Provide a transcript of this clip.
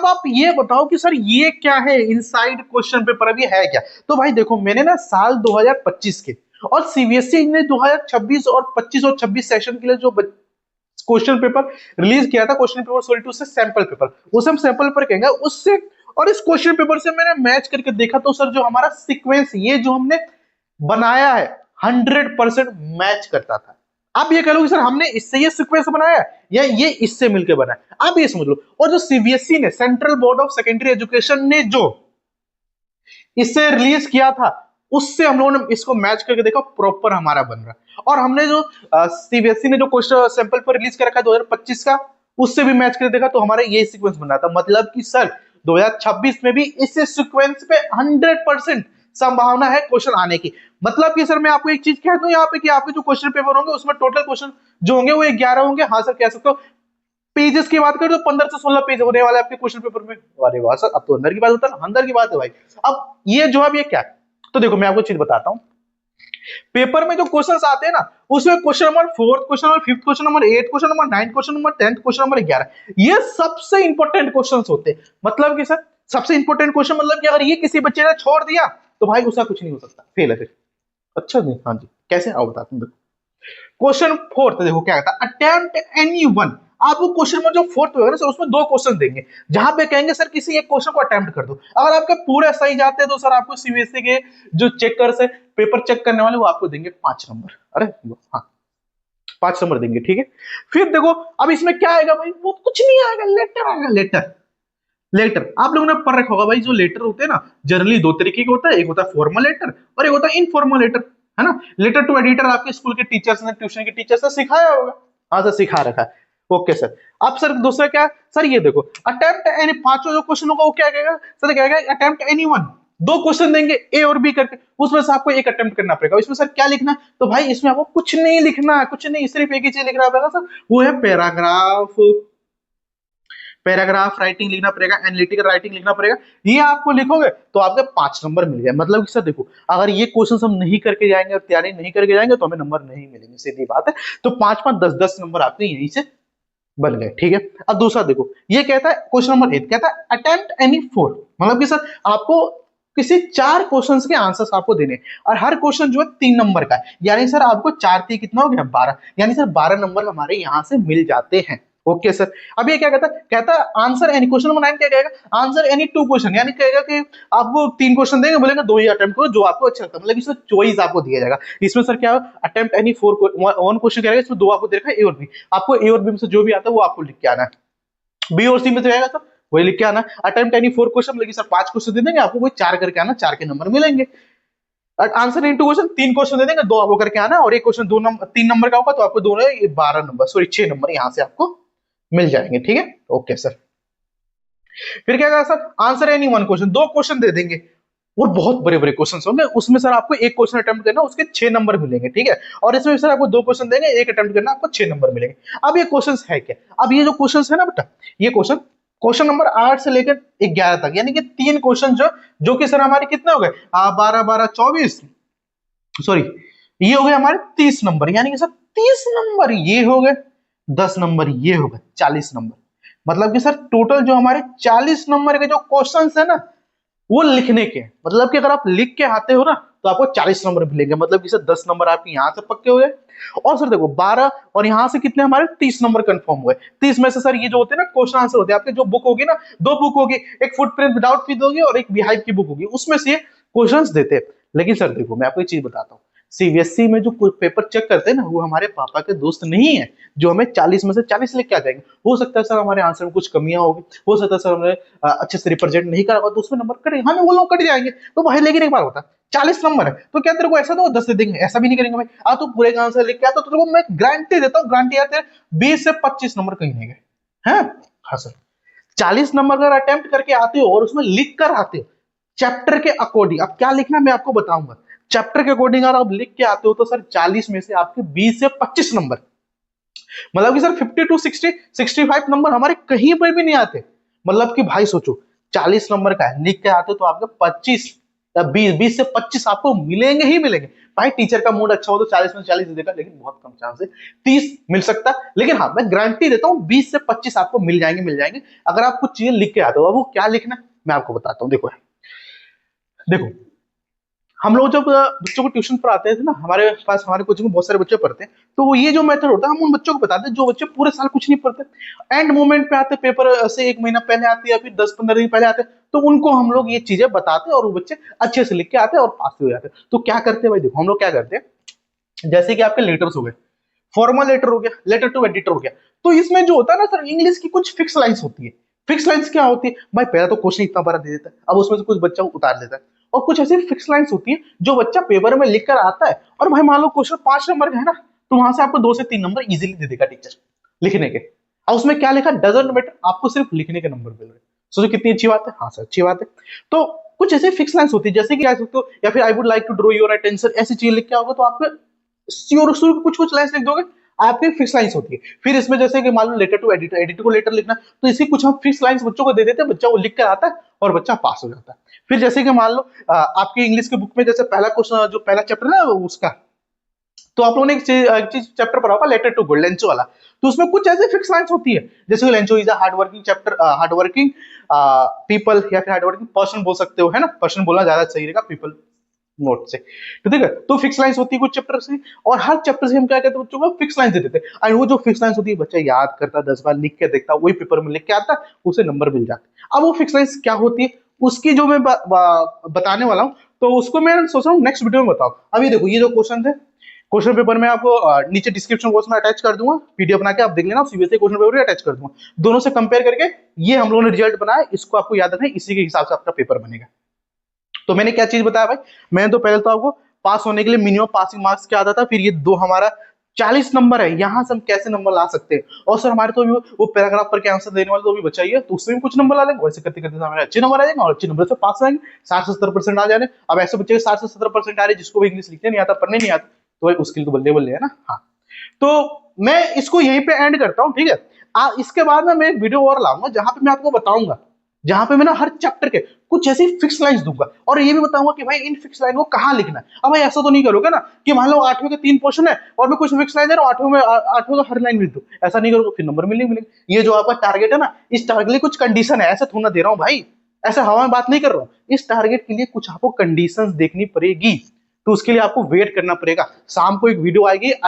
आप ये बताओ कि सर ये क्या है इनसाइड क्वेश्चन पेपर, अभी है क्या? तो भाई देखो, मैंने ना साल 2025 के और सीबीएसई ने 2026 और 25 और 26 सेशन के लिए जो क्वेश्चन पेपर रिलीज किया था, क्वेश्चन पेपर 42 से सैंपल पेपर, उसे हम सैंपल पेपर कहेंगे उससे, और इस क्वेश्चन पेपर से मैंने मैच करके देखा तो सर जो हमारा सीक्वेंस ये जो हमने बनाया है 100% मैच करता था। आप ये कह लो कि सर हमने इससे ये सीक्वेंस बनाया या ये इससे मिलकर बनाया, आप ये समझ लो। और जो सीबीएसई ने, central board of secondary education ने जो इससे रिलीज किया था, उससे हम लोगों ने इसको मैच करके देखा, प्रॉपर हमारा बन रहा। और हमने जो सीबीएसई ने जो क्वेश्चन सैंपल पर रिलीज कर रखा है 2025 का, उससे भी मैच करके देखा तो हमारा ये सीक्वेंस बन रहा था। मतलब कि सर 2026 में भी इस सीक्वेंस पे 100% संभावना है क्वेश्चन आने की। मतलब कि सर मैं आपको एक चीज कह दूं यहाँ पे कि आपके जो क्वेश्चन पेपर होंगे उसमें टोटल क्वेश्चन जो होंगे वो 11 होंगे। हाँ सर कह सकते हो। पेजेस की बात करें तो 15 से 16 पेज होने वाले आपके क्वेश्चन पेपर में। अरे वाह सर, अब तो अंदर की बात होता है ना, अंदर की बात है भाई। अब ये जवाब ये क्या है, तो देखो मैं आपको चीज बताता हूं। पेपर में जो क्वेश्चंस आते हैं ना, उसमें question number 4, question number 5, question number 8, question number 9, question number 10, question number 11, ये सबसे इंपॉर्टेंट क्वेश्चंस होते हैं। मतलब कि सर सबसे इंपॉर्टेंट क्वेश्चन, मतलब कि अगर ये किसी बच्चे ने छोड़ दिया तो भाई उसका कुछ नहीं हो सकता, फेल है फिर। अच्छा नहीं, हाँ जी, कैसे आओ बताता हूं। क्वेश्चन 4 देखो क्या कहता है, अटेम्प्ट एनी वन। आपको क्वेश्चन में जो 4th होगा ना सर, उसमें 2 क्वेश्चन देंगे, जहां पे कहेंगे सर किसी एक क्वेश्चन को अटेम्प्ट कर दो। अगर आपके पूरे सही जाते हैं तो सर आपको सीबीएसई के जो चेकर्स है, पेपर चेक करने वाले, वो आपको देंगे 5 नंबर। अरे हाँ, 5 नंबर देंगे, ठीक है। फिर देखो अब इसमें क्या आएगा भाई, वो कुछ नहीं आएगा, लेटर आएगा। लेटर, लेटर आप लोगों ने पढ़ रखा होगा भाई, जो लेटर होते हैं ना जनरली 2 तरीके के होता है, एक होता है फॉर्मल लेटर और एक होता है इनफॉर्मल लेटर, है ना। लेटर टू एडिटर आपके स्कूल के टीचर्स ने, ट्यूशन के टीचर्स ने सिखाया होगा। हाँ सर सिखा रखा है। Okay sir. अब सर दूसरा क्या है सर, ये देखो अटेम्प्ट एनी, 5वां जो क्वेश्चन होगा वो क्या कहेगा सर, क्या कहेगा अटेम्प्ट एनी वन। 2 क्वेश्चन देंगे ए और बी करके, उसमें से आपको एक अटेम्प्ट करना पड़ेगा। इसमें सर क्या लिखना, तो भाई इसमें आपको कुछ नहीं लिखना, कुछ नहीं, सिर्फ एक ही चीज लिखना पड़ेगा सर, वो है पैराग्राफ। पैराग्राफ राइटिंग लिखना पड़ेगा, एनालिटिकल राइटिंग लिखना पड़ेगा। ये आपको लिखोगे तो आपके 5 नंबर मिल गए। मतलब कि सर देखो, अगर ये क्वेश्चन हम नहीं करके जाएंगे और तैयारी नहीं करके जाएंगे तो हमें नंबर नहीं मिलेंगे, सीधी बात है। तो 5-5, 10-10 नंबर आपके यहीं से बन गए, ठीक है। अब दूसरा देखो, ये कहता है क्वेश्चन नंबर 8 कहता है अटेम्प्ट एनी 4। मतलब कि सर आपको किसी 4 क्वेश्चंस के आंसर्स आपको देने, और हर क्वेश्चन जो है 3 नंबर का है। यानी सर आपको 4 कितना हो गया 12, यानी सर 12 नंबर हमारे यहां से मिल जाते हैं। Okay sir. अब ये क्या कहता है आंसर एनी, क्वेश्चन नंबर 9 क्या कहेगा, आंसर एनी 2 क्वेश्चन, यानी कहेगा कि आपको 3 क्वेश्चन देंगे, बोलेंगे 2 ही अटेम्प्ट करो जो आपको अच्छा लगता है। मतलब इसमें चॉइस आपको दिया जाएगा। इसमें सर क्या अटेम्प्ट एनी 4 1 क्वेश्चन कहेगा, इसमें 2 आपको दे रखा है, ए और बी। आपको ए और बी में से जो भी आता है वो आपको लिख के आना है। बी और सी में से आएगा सर वही लिख के आना। अटेम्प्ट एनी 4 क्वेश्चन, लेकिन सर 5 क्वेश्चन दे देंगे आपको, कोई 4 करके आना, 4 के नंबर मिलेंगे। आंसर इन 2 क्वेश्चन, 3 क्वेश्चन दे देंगे, 2 आपको करके आना, और एक क्वेश्चन 3 नंबर का होगा तो आपको दोनों 12 नंबर, सॉरी 6 नंबर यहां से आपको मिल जाएंगे, ठीक है। Okay sir. फिर क्या कहा sir, answer any 1 question, 2 question दे देंगे और बहुत बड़े बड़े क्वेश्चन होंगे, उसमें सर आपको एक क्वेश्चन अटेम्प्ट करना, उसके 6 नंबर मिलेंगे, ठीक है। और इसमें सर आपको 2 क्वेश्चन देंगे, एक अटेम्प्ट करना, आपको 6 नंबर मिलेंगे। अब ये क्वेश्चन है क्या, अब ये जो क्वेश्चन है ना बेटा, ये क्वेश्चन नंबर 8 से लेकर 11 तक, यानी कि 3 क्वेश्चन जो कि सर हमारे कितने हो गए, 12 12 24, सॉरी ये हो गए हमारे 30 नंबर, यानी कि सर 30 नंबर ये हो गए, 10 नंबर ये हो गए, 40 नंबर। मतलब कि सर टोटल जो हमारे 40 नंबर के जो क्वेश्चंस है ना, वो लिखने के। मतलब कि अगर आप लिख के आते हो ना तो आपको 40 नंबर मिलेंगे। मतलब कि सर 10 नंबर आपके यहां से पक्के हुए, और सर देखो 12 और यहां से कितने हमारे 30 नंबर कंफर्म हुए। 30 में से सर ये जो होते हैं ना क्वेश्चन आंसर होते हैं आपके, जो बुक होगी ना, 2 बुक होगी, एक फुटप्रिंट विदाउट फीस होगी और एक बिहाइव की बुक होगी, उसमें से क्वेश्चंस देते हैं। लेकिन सर देखो मैं आपको एक चीज बताता हूँ, सीबीएसई में जो पेपर चेक करते हैं ना, वो हमारे पापा के दोस्त नहीं है जो हमें 40 में से 40 लेके आ जाएंगे। हो सकता है सर हमारे आंसर में कुछ कमियां होगी, हो सकता है सर हमने अच्छे से रिप्रेजेंट नहीं करा होगा तो उसमें नंबर कटे, हमें वो लोग कट जाएंगे। तो भाई लेकिन एक बार होता 40 नंबर है तो क्या तेरे को ऐसा तो 10 दे देंगे, ऐसा भी नहीं करेंगे भाई। आ तो पूरे का आंसर लिख के आता तो तेरे को मैं गारंटी देता हूँ, गारंटी आते 20 से 25 नंबर कहीं नहीं गए हैं। हाँ सर 40 नंबर अगर अटेम्प्ट करके आते हो और उसमें लिख कर आते हो चैप्टर के अकॉर्डिंग, अब क्या लिखना मैं आपको बताऊंगा, चैप्टर के अकॉर्डिंग अगर आप लिख के आते हो तो सर 40 में से आपके 20 से 25 नंबर, मतलब कि सर 50 टू 60 65 नंबर हमारे कहीं पर भी नहीं आते। मतलब कि भाई सोचो 40 नंबर का है, लिख के आते हो तो आपके 25 20 से 25 आपको मिलेंगे ही मिलेंगे। भाई टीचर का मूड अच्छा हो तो 40 में 40 देगा, लेकिन बहुत कम चांस है 30 मिल सकता है। लेकिन हाँ, मैं गारंटी देता हूँ 20 से 25 आपको मिल जाएंगे अगर आप कुछ चीजें लिख के आते हो। वो क्या लिखना है मैं आपको बताता हूँ। देखो देखो, हम लोग जब बच्चों को ट्यूशन पढ़ाते थे ना, हमारे पास हमारे कोचिंग में बहुत सारे बच्चे पढ़ते हैं, तो वो ये जो मेथड होता है हम उन बच्चों को बताते हैं जो बच्चे पूरे साल कुछ नहीं पढ़ते, एंड मोमेंट पे आते, पेपर से एक महीना पहले आते या फिर 10-15 दिन पहले आते, तो उनको हम लोग ये चीजें बताते हैं और वो बच्चे अच्छे से लिख के आते हैं और पास हो जाते हैं। तो क्या करते हैं भाई, देखो हम लोग क्या करते हैं, जैसे कि आपके लेटर्स हो गए, फॉर्मल लेटर हो गया, लेटर टू एडिटर हो गया, तो इसमें जो होता है ना सर, इंग्लिश की कुछ फिक्स लाइंस होती है। फिक्स लाइंस क्या होती है भाई, पहला तो क्वेश्चन इतना बड़ा दे देता है, अब उसमें से कुछ बच्चा उतार देता है, और कुछ ऐसी फिक्स लाइंस होती है जो बच्चा पेपर में लिख कर आता है, और भाई मान लो क्वेश्चन 5 नंबर का है ना, तो वहां से आपको 2 से 3 नंबर इजीली दे देगा टीचर लिखने के। और उसमें क्या लिखा डजंट मैटर, आपको सिर्फ लिखने के नंबर मिल रहे हैं। सोचो कितनी अच्छी बात है। हाँ सर अच्छी बात है। तो कुछ ऐसे फिक्स लाइंस होती है, जैसे कि कह सकते हो, या फिर I would like to draw your attention, ऐसी चीज लिख के आओगे तो आपको श्योर श्योर कुछ कुछ लाइंस लिख दोगे, आपकी फिक्स लाइंस होती है। फिर इसमें जैसे कि मान लो लेटर टू एडिटर, एडिटर को लेटर लिखना, तो इसकी कुछ हम फिक्स लाइंस बच्चों को दे देते हैं, बच्चा वो लिख कर आता है और बच्चा पास हो जाता है। फिर जैसे कि मान लो आपकी इंग्लिश के बुक में जैसे पहला क्वेश्चन जो पहला चैप्टर है उसका, तो आप लोगों ने एक चीज चैप्टर पढ़ा होगा लेटर टू गोल्ड, लेंचो वाला, तो उसमें कुछ ऐसे फिक्स लाइंस होती है, जैसे Lencho is a hard working chapter, hard working people, या फिर हार्ड वर्किंग पर्सन बोल सकते हो, है ना, पर्सन बोलना ज्यादा सही रहेगा पीपल नोट से। तो ठीक है, तो फिक्स लाइंस होती है कुछ चैप्टर से, और हर चैप्टर से हम क्या कहते हैं बच्चों को फिक्स लाइंस दे देते हैं, और वो जो फिक्स लाइंस होती है बच्चा याद करता है, 10 बार लिख के देखता है, वही पेपर में लिख के आता है, उसे नंबर मिल जाता है। अब वो फिक्स लाइंस क्या होती है उसकी जो मैं बताने वाला हूँ, तो उसको मैं सोच रहा हूँ नेक्स्ट वीडियो में बताऊं। अभी देखो ये जो क्वेश्चन है, क्वेश्चन पेपर में आपको नीचे डिस्क्रिप्शन बॉक्स में अटैच कर दूंगा, पीडीएफ बना के आप देख लेना, सीबीएसई क्वेश्चन पेपर अटैच कर दूंगा, दोनों से कंपेयर करके ये हम लोगों ने रिजल्ट बनाया, इसको आपको याद रखना है, इसी के हिसाब से आपका पेपर बनेगा। तो मैंने क्या चीज बताया भाई, मैंने तो पहले तो आपको पास होने के लिए मिनिमम पासिंग मार्क्स क्या आता था, फिर ये दो हमारा 40 नंबर है, यहां से हम कैसे नंबर ला सकते हैं, और सर हमारे तो वो पैराग्राफ पर के आंसर देने वाले तो भी बचाइए, तो उसमें भी कुछ नंबर ला लेंगे, वैसे करते करते हमारे अच्छे नंबर आ जाएंगे और अच्छे नंबर से पास आएंगे, 60 से 70% आ जाने। अब ऐसे बच्चे 60 से 70% आ रहे जिसको इंग्लिश लिखने नहीं आता, पढ़ने नहीं आता, तो भाई उसके लिए तो बल्ले बल्ले है ना। हाँ, तो मैं इसको यहीं पे एंड करता हूँ, ठीक है। इसके बाद में मैं एक वीडियो और लाऊंगा जहां पे मैं आपको बताऊंगा, जहां पे मैं ना हर चैप्टर के कुछ ऐसी फिक्स लाइंस दूंगा, और ये भी बताऊंगा कि भाई इन फिक्स लाइन को कहां लिखना है। अब भाई ऐसा तो नहीं करोगे ना कि मान लो 8वें के 3 क्वेश्चन है और मैं कुछ फिक्स लाइन दे रहा हूँ, 8वें का हर लाइन लिख दो, ऐसा नहीं करोगे फिर नंबर मिलेंगे। ये जो आपका टारगेट है ना, इस टारगेट के लिए कुछ कंडीशन है, ऐसे थोड़ा ना दे रहा हूँ भाई, ऐसे हवा में बात नहीं कर रहा हूँ, इस टारगेट के लिए कुछ आपको कंडीशंस देखनी पड़ेगी, तो उसके लिए आपको वेट करना पड़ेगा। शाम को एक वीडियो आएगी